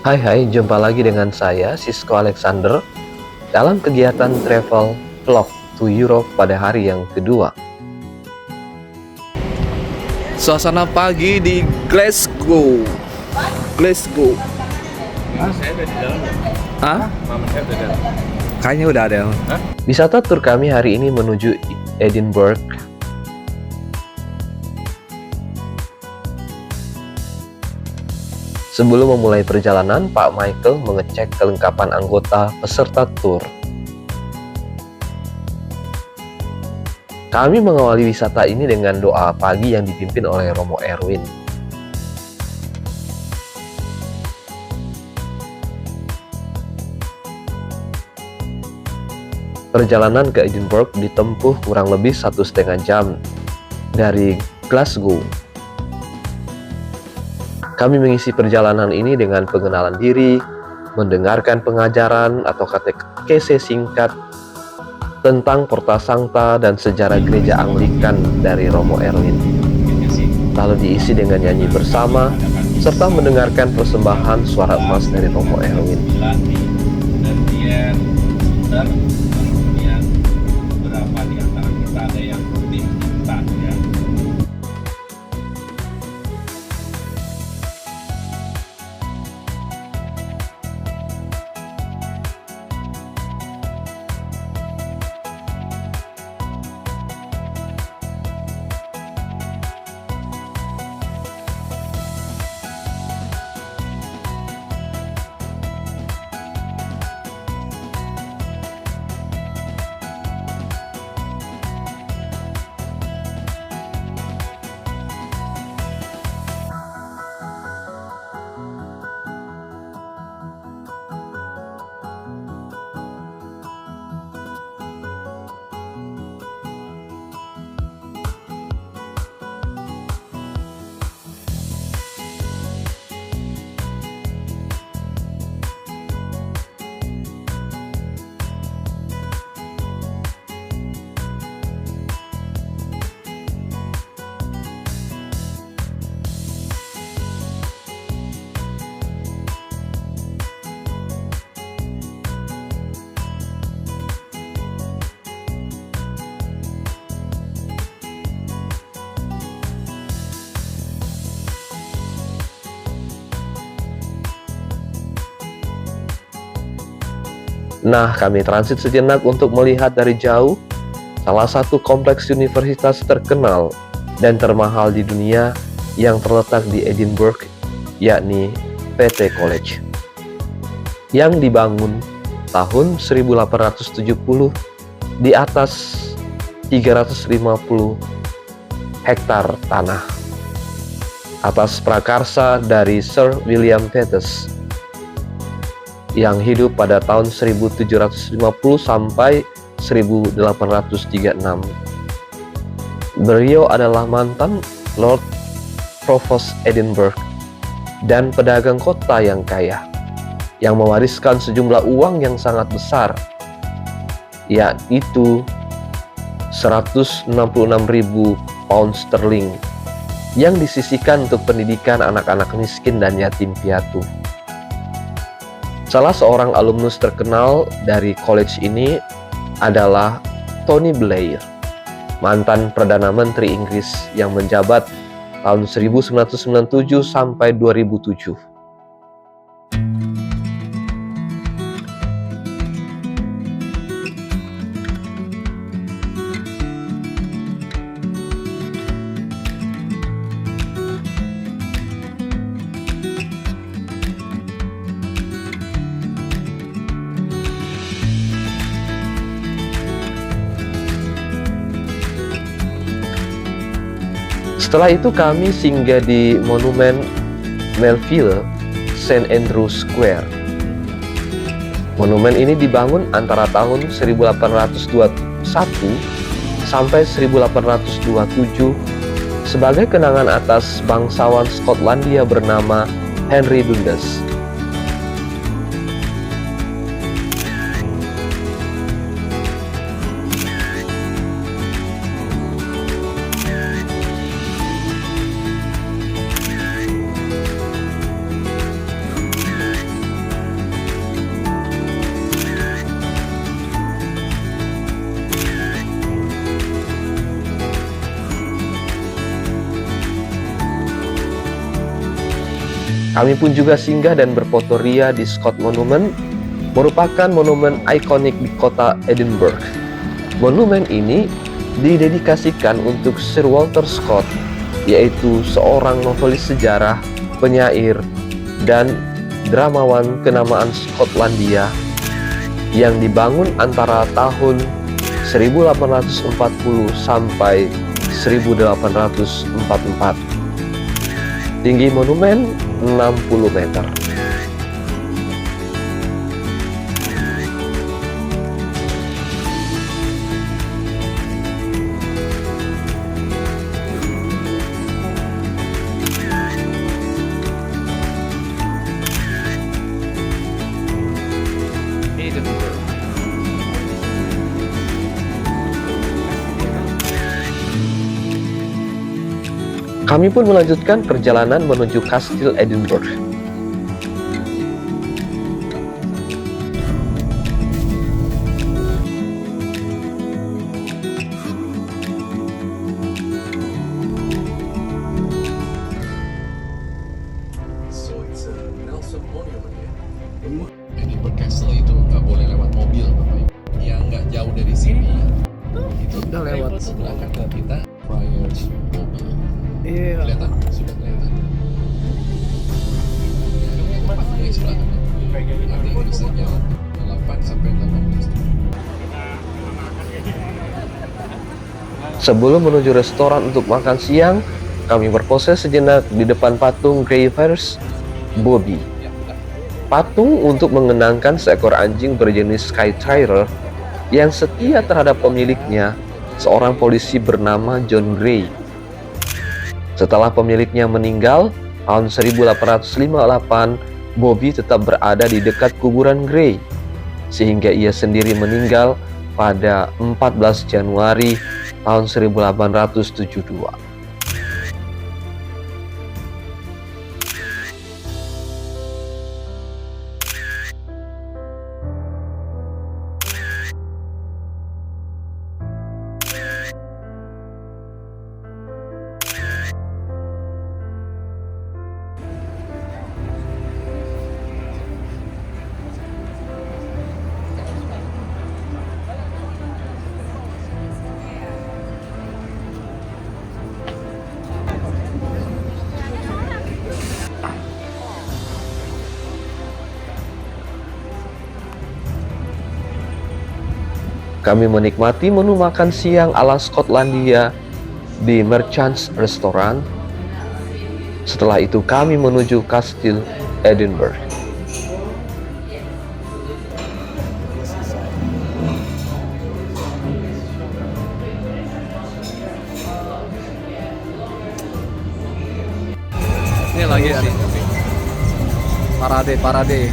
Hai, jumpa lagi dengan saya, Sisko Alexander, dalam kegiatan travel vlog to Europe pada hari yang kedua. Suasana pagi di Glasgow. Glasgow. Mama saya udah di dalam ya? Hah? Mama saya udah di dalam. Kayaknya udah ada. Wisata tur kami hari ini menuju Edinburgh. Sebelum memulai perjalanan, Pak Michael mengecek kelengkapan anggota peserta tur. Kami mengawali wisata ini dengan doa pagi yang dipimpin oleh Romo Erwin. Perjalanan ke Edinburgh ditempuh kurang lebih 1,5 jam dari Glasgow. Kami mengisi perjalanan ini dengan pengenalan diri, mendengarkan pengajaran atau katekese singkat tentang Porta Sancta dan sejarah gereja Anglikan dari Romo Erwin. Lalu diisi dengan nyanyi bersama, serta mendengarkan persembahan suara emas dari Romo Erwin. Dan dia sudah kemudian beberapa di antara kita ada yang rutin instan ya. Nah, kami transit sejenak untuk melihat dari jauh salah satu kompleks universitas terkenal dan termahal di dunia yang terletak di Edinburgh, yakni PT College, yang dibangun tahun 1870 di atas 350 hektar tanah atas prakarsa dari Sir William Peters yang hidup pada tahun 1750 sampai 1836. Beliau adalah mantan Lord Provost Edinburgh dan pedagang kota yang kaya, yang mewariskan sejumlah uang yang sangat besar, yaitu 166.000 pound sterling yang disisihkan untuk pendidikan anak-anak miskin dan yatim piatu. Salah seorang alumnus terkenal dari college ini adalah Tony Blair, mantan Perdana Menteri Inggris yang menjabat tahun 1997 sampai 2007. Setelah itu kami singgah di Monumen Melville St. Andrew Square. Monumen ini dibangun antara tahun 1821 sampai 1827 sebagai kenangan atas bangsawan Skotlandia bernama Henry Dundas. Kami pun juga singgah dan berfotoria di Scott Monument, merupakan monumen ikonik di kota Edinburgh. Monumen ini didedikasikan untuk Sir Walter Scott, yaitu seorang novelis sejarah, penyair, dan dramawan kenamaan Skotlandia yang dibangun antara tahun 1840 sampai 1844. Tinggi monumen 60 meter. Kami pun melanjutkan perjalanan menuju Kastil Edinburgh. So it's a Nelson Monument ya. Edinburgh Castle itu nggak boleh lewat mobil, Bapak. Yang nggak jauh dari sini itu udah lewat sebelah kanan kita Friars Bobby. Iya. Kelihatan, sudah kelihatan. Tempatnya di sebelah kanan. Nanti bisa jalan 8 sampai 18. Sebelum menuju restoran untuk makan siang, kami berpose sejenak di depan patung Greyfriars Bobby. Patung untuk mengenangkan seekor anjing berjenis Skye Terrier yang setia terhadap pemiliknya, seorang polisi bernama John Grey. Setelah pemiliknya meninggal, tahun 1858, Bobby tetap berada di dekat kuburan Grey, sehingga ia sendiri meninggal pada 14 Januari tahun 1872. Kami menikmati menu makan siang ala Skotlandia di Merchants Restaurant. Setelah itu kami menuju Kastil Edinburgh. Ini lagi sih. Parade.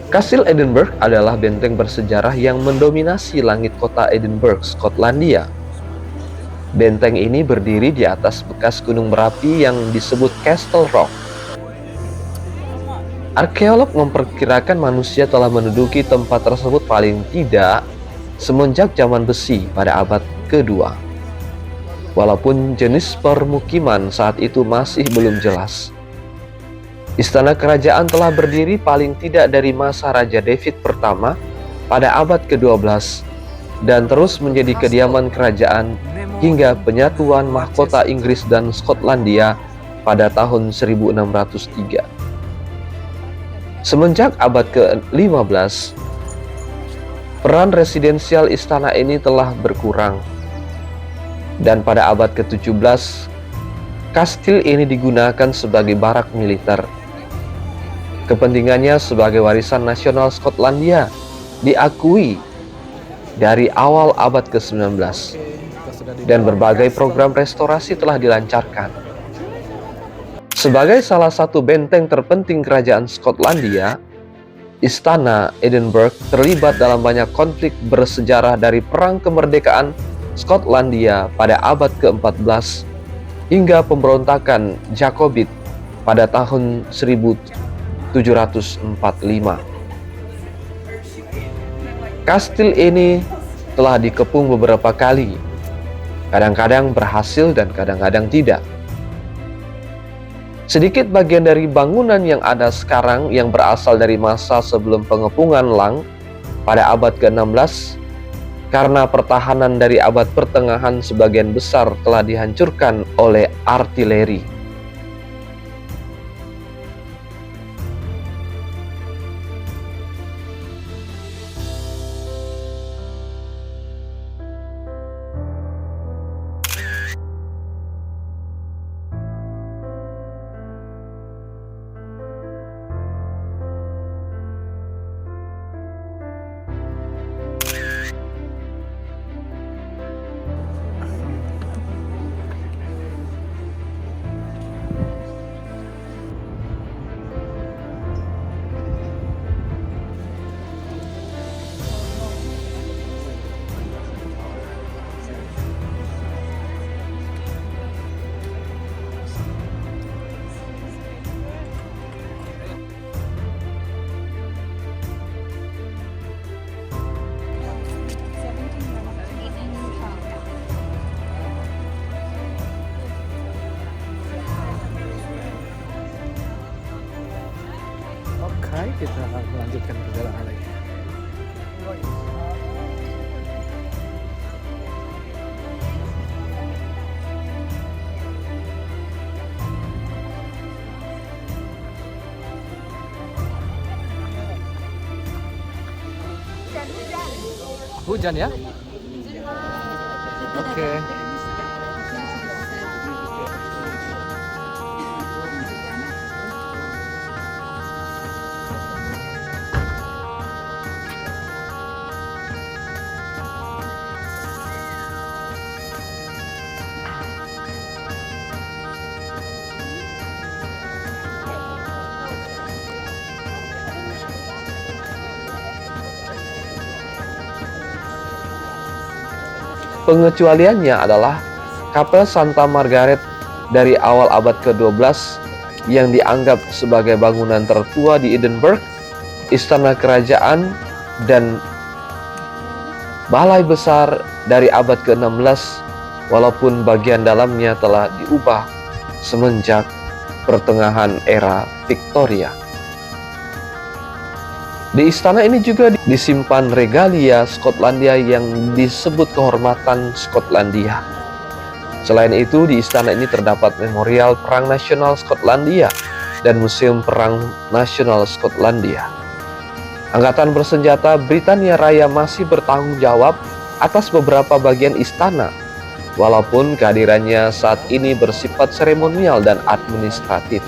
Kastil Edinburgh adalah benteng bersejarah yang mendominasi langit kota Edinburgh, Skotlandia. Benteng ini berdiri di atas bekas gunung berapi yang disebut Castle Rock. Arkeolog memperkirakan manusia telah menduduki tempat tersebut paling tidak semenjak zaman besi pada abad kedua. Walaupun jenis permukiman saat itu masih belum jelas. Istana kerajaan telah berdiri paling tidak dari masa Raja David pertama pada abad ke-12 dan terus menjadi kediaman kerajaan hingga penyatuan mahkota Inggris dan Skotlandia pada tahun 1603. Semenjak abad ke-15, peran residensial istana ini telah berkurang. Dan pada abad ke-17, kastil ini digunakan sebagai barak militer. Kepentingannya sebagai warisan nasional Skotlandia diakui dari awal abad ke-19 dan berbagai program restorasi telah dilancarkan. Sebagai salah satu benteng terpenting kerajaan Skotlandia, Istana Edinburgh terlibat dalam banyak konflik bersejarah dari Perang Kemerdekaan Skotlandia pada abad ke-14 hingga pemberontakan Jacobite pada tahun 1745. Kastil ini telah dikepung beberapa kali, kadang-kadang berhasil dan kadang-kadang tidak. Sedikit bagian dari bangunan yang ada sekarang yang berasal dari masa sebelum pengepungan Lang pada abad ke-16, karena pertahanan dari abad pertengahan sebagian besar telah dihancurkan oleh artileri. Oke, kita melanjutkan perjalanan lagi. Hujan ya? Oke. Pengecualiannya adalah Kapel Santa Margaret dari awal abad ke-12 yang dianggap sebagai bangunan tertua di Edinburgh, istana kerajaan, dan balai besar dari abad ke-16, walaupun bagian dalamnya telah diubah semenjak pertengahan era Victoria. Di istana ini juga disimpan regalia Skotlandia yang disebut kehormatan Skotlandia. Selain itu, di istana ini terdapat memorial Perang Nasional Skotlandia dan Museum Perang Nasional Skotlandia. Angkatan bersenjata Britania Raya masih bertanggung jawab atas beberapa bagian istana, walaupun kehadirannya saat ini bersifat seremonial dan administratif.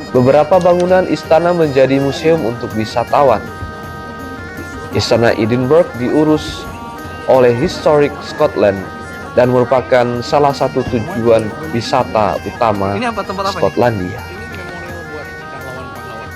Beberapa bangunan istana menjadi museum untuk wisatawan. Istana Edinburgh diurus oleh Historic Scotland dan merupakan salah satu tujuan wisata utama Ini apa, tempat apa Skotlandia. Ini memorial buat pahlawan-pahlawan.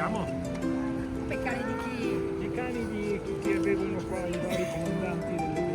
facciamo? Peccare di chi? I cani di che vedono qua i vari comandanti delle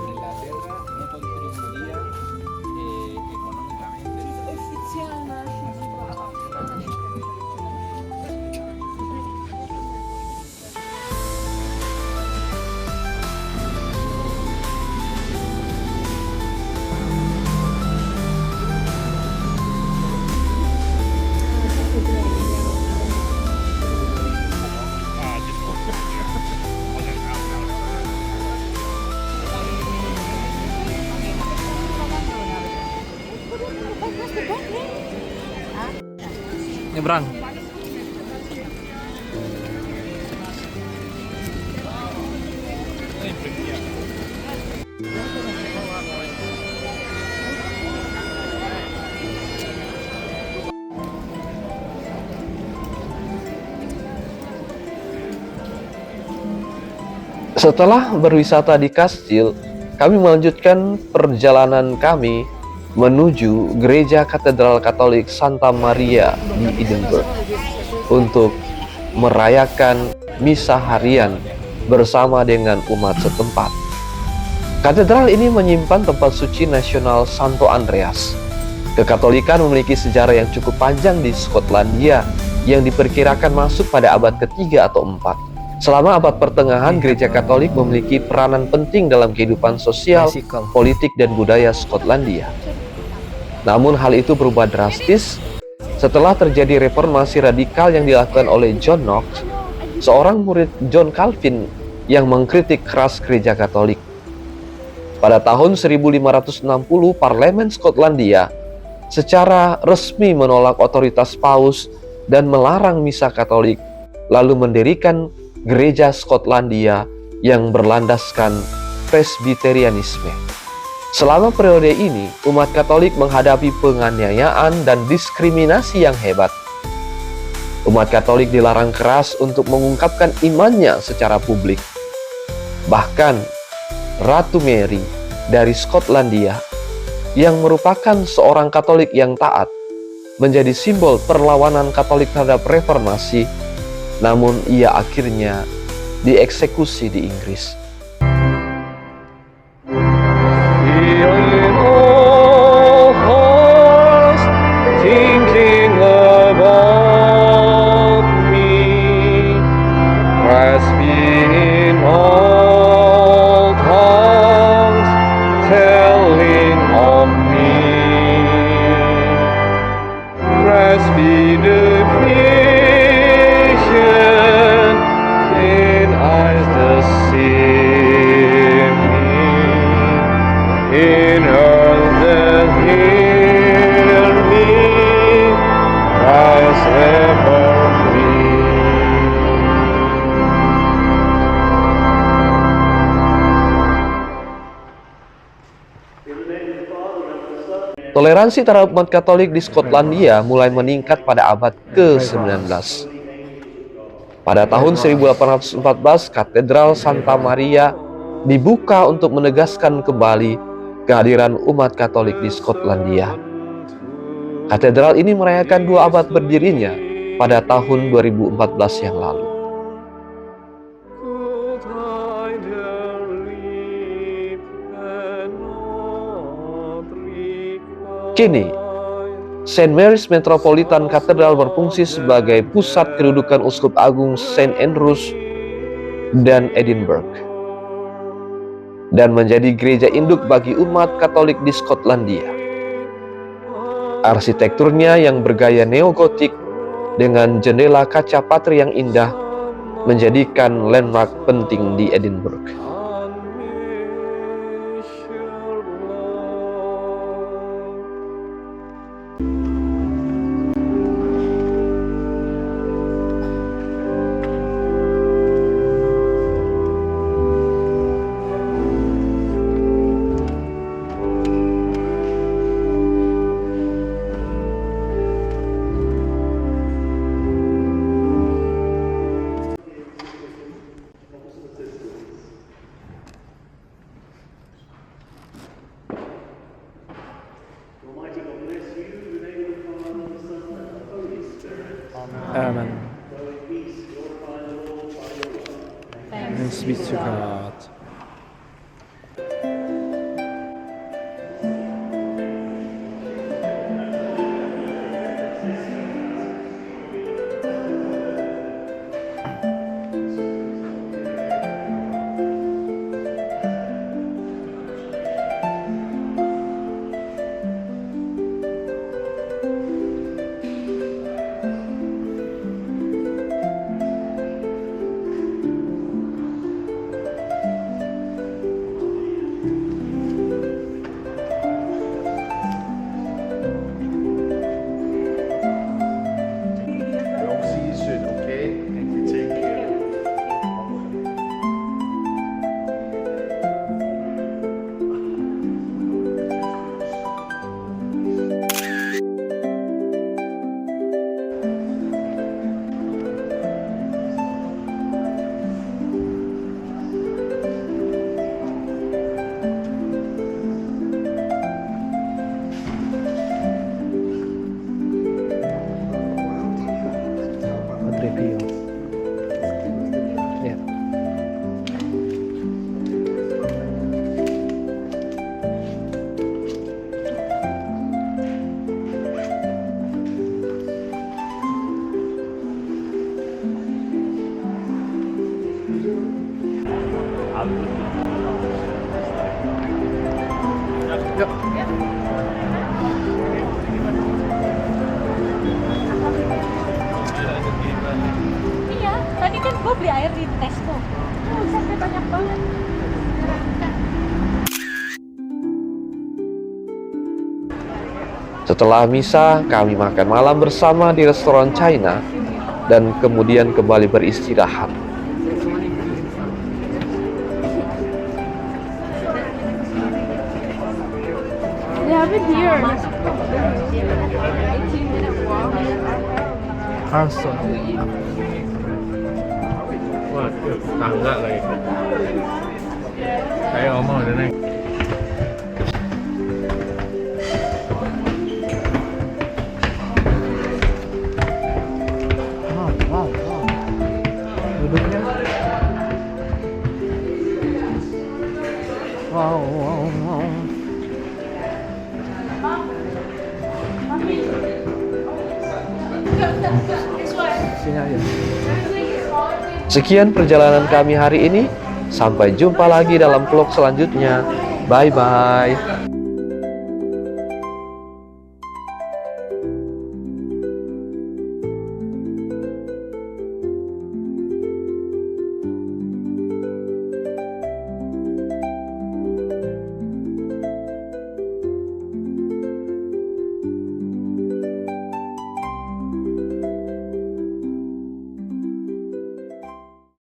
Nella terra no contribuiría económicamente. Nyebrang. Setelah berwisata di kastil, kami melanjutkan perjalanan kami menuju Gereja Katedral Katolik Santa Maria di Edinburgh untuk merayakan misa harian bersama dengan umat setempat. Katedral ini menyimpan tempat suci nasional Santo Andreas. Kekatolikan memiliki sejarah yang cukup panjang di Skotlandia yang diperkirakan masuk pada abad ketiga atau 4. Selama abad pertengahan, Gereja Katolik memiliki peranan penting dalam kehidupan sosial, politik, dan budaya Skotlandia. Namun hal itu berubah drastis setelah terjadi reformasi radikal yang dilakukan oleh John Knox, seorang murid John Calvin yang mengkritik keras Gereja Katolik. Pada tahun 1560, Parlemen Skotlandia secara resmi menolak otoritas Paus dan melarang misa Katolik, lalu mendirikan Gereja Skotlandia yang berlandaskan Presbyterianisme. Selama periode ini, umat Katolik menghadapi penganiayaan dan diskriminasi yang hebat. Umat Katolik dilarang keras untuk mengungkapkan imannya secara publik. Bahkan, Ratu Mary dari Skotlandia, yang merupakan seorang Katolik yang taat, menjadi simbol perlawanan Katolik terhadap reformasi. Namun ia akhirnya dieksekusi di Inggris. Toleransi terhadap umat Katolik di Skotlandia mulai meningkat pada abad ke-19. Pada tahun 1814, Katedral Santa Maria dibuka untuk menegaskan kembali kehadiran umat Katolik di Skotlandia. Katedral ini merayakan 2 abad berdirinya pada tahun 2014 yang lalu. Kini, St. Mary's Metropolitan Cathedral berfungsi sebagai pusat kedudukan Uskup Agung St. Andrews dan Edinburgh, dan menjadi gereja induk bagi umat Katolik di Skotlandia. Arsitekturnya yang bergaya neogotik dengan jendela kaca patri yang indah menjadikan landmark penting di Edinburgh. En Zwitserkaart. Long season, okay? And you take care. Padre Pio. Ya. Iya, tadi kan gue beli air di Tesco. Oh, sampai banyak banget. Setelah misa, kami makan malam bersama di restoran China dan kemudian kembali beristirahat. They have it here. Carlson. Wah, tangga lagi. Kayak omong udah naik. Wow. Duduknya. Wow. Sini aja. Sekian perjalanan kami hari ini. Sampai jumpa lagi dalam vlog selanjutnya. Bye-bye.